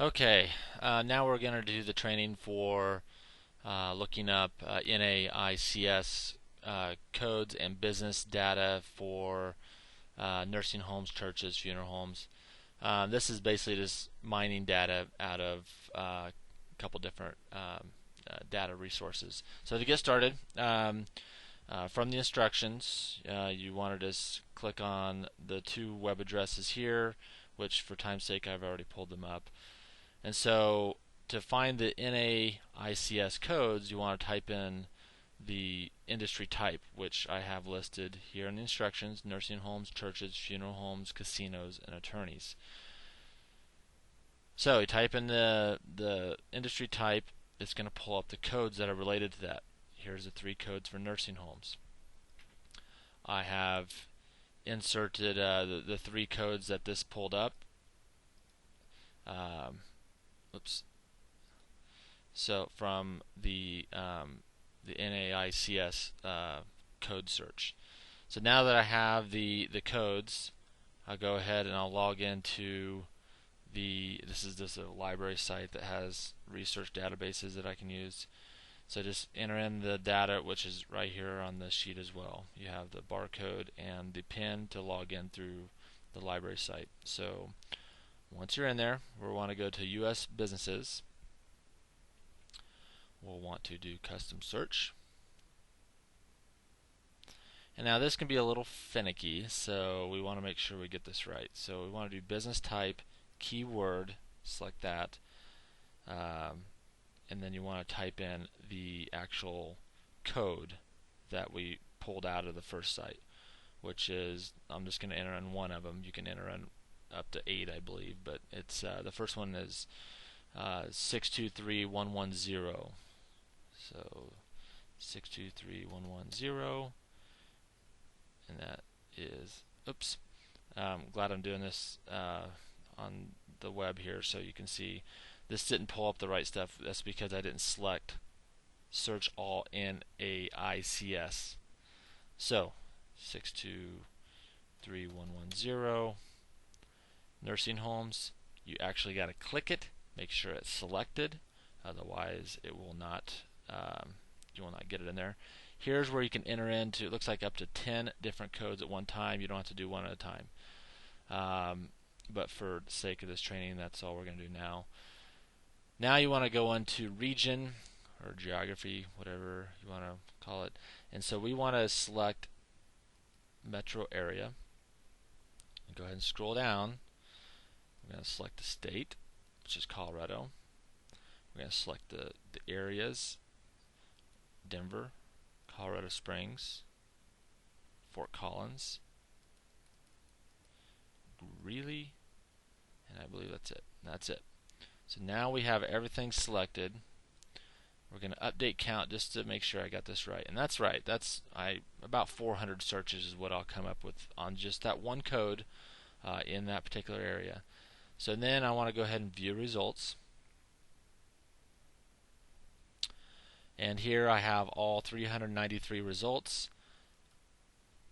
Okay, now we're going to do the training for looking up NAICS codes and business data for nursing homes, churches, funeral homes. This is basically just mining data out of a couple different data resources. So to get started, from the instructions, you want to just click on the two web addresses here, which for time's sake I've already pulled them up. And so to find the NAICS codes, you want to type in the industry type, which I have listed here in the instructions: nursing homes, churches, funeral homes, casinos, and attorneys. So you type in the industry type, it's going to pull up the codes that are related to that. Here's the three codes for nursing homes. I have inserted the three codes that this pulled up. Um, oops. So from the NAICS code search. So now that I have the codes, I'll go ahead and I'll log into this is just a library site that has research databases that I can use. So just enter in the data, which is right here on the sheet as well. You have the barcode and the PIN to log in through the library site. So once you're in there, we'll want to go to US businesses. We'll want to do custom search. And now this can be a little finicky, so we want to make sure we get this right. So we want to do business type, keyword, select that, and then you want to type in the actual code that we pulled out of the first site, which is, I'm just going to enter in one of them. You can enter in up to 8, I believe, but it's the first one is 623110. So 623110. And that is, oops, glad I'm doing this on the web here so you can see this didn't pull up the right stuff. That's because I didn't select search all NAICS. So 623110 nursing homes, you actually got to click it, make sure it's selected, otherwise it will not you will not get it in there. Here's where you can enter into, it looks like up to 10 different codes at one time. You don't have to do one at a time. But for the sake of this training, that's all we're going to do now. Now you want to go into region or geography, whatever you want to call it. And so we want to select metro area. Go ahead and scroll down. We're going to select the state, which is Colorado. We're going to select the areas: Denver, Colorado Springs, Fort Collins, Greeley, and I believe that's it. That's it. So now we have everything selected. We're going to update count just to make sure I got this right. And that's right. That's about 400 searches is what I'll come up with on just that one code in that particular area. So then I want to go ahead and view results. And here I have all 393 results.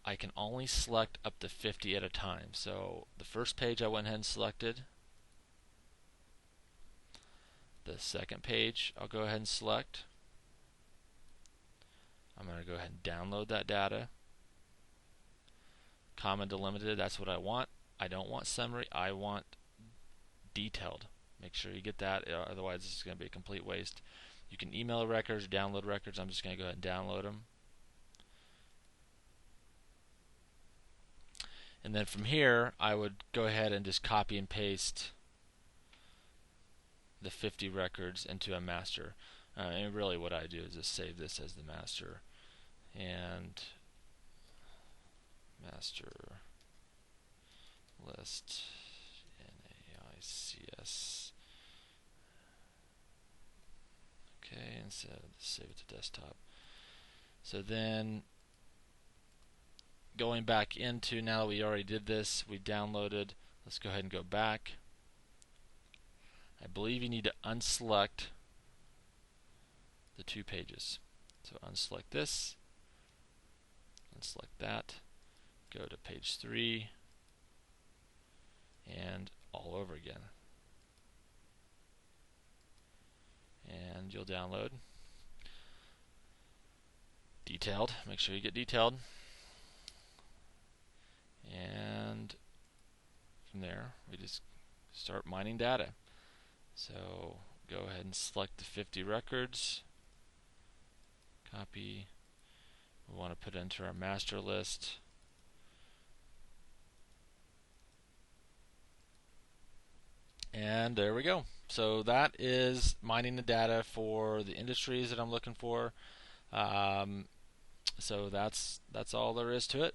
I can only select up to 50 at a time. So the first page I went ahead and selected. The second page I'll go ahead and select. I'm going to go ahead and download that data. Common delimited, that's what I want. I don't want summary, I want detailed. Make sure you get that, otherwise this is going to be a complete waste. You can email records, download records. I'm just going to go ahead and download them. And then from here, I would go ahead and just copy and paste the 50 records into a master. And really what I do is just save this as the master. And master list NAICS. Okay, and so save it to desktop. So then going back into, now that we already did this, we downloaded, let's go ahead and go back. I believe you need to unselect the two pages. So unselect this, unselect that, go to page 3, and all over again. and you'll download detailed. Make sure you get detailed, and from there we just start mining data. So go ahead and select the 50 records, copy. We want to put it into our master list. And there we go. So that is mining the data for the industries that I'm looking for. So that's all there is to it.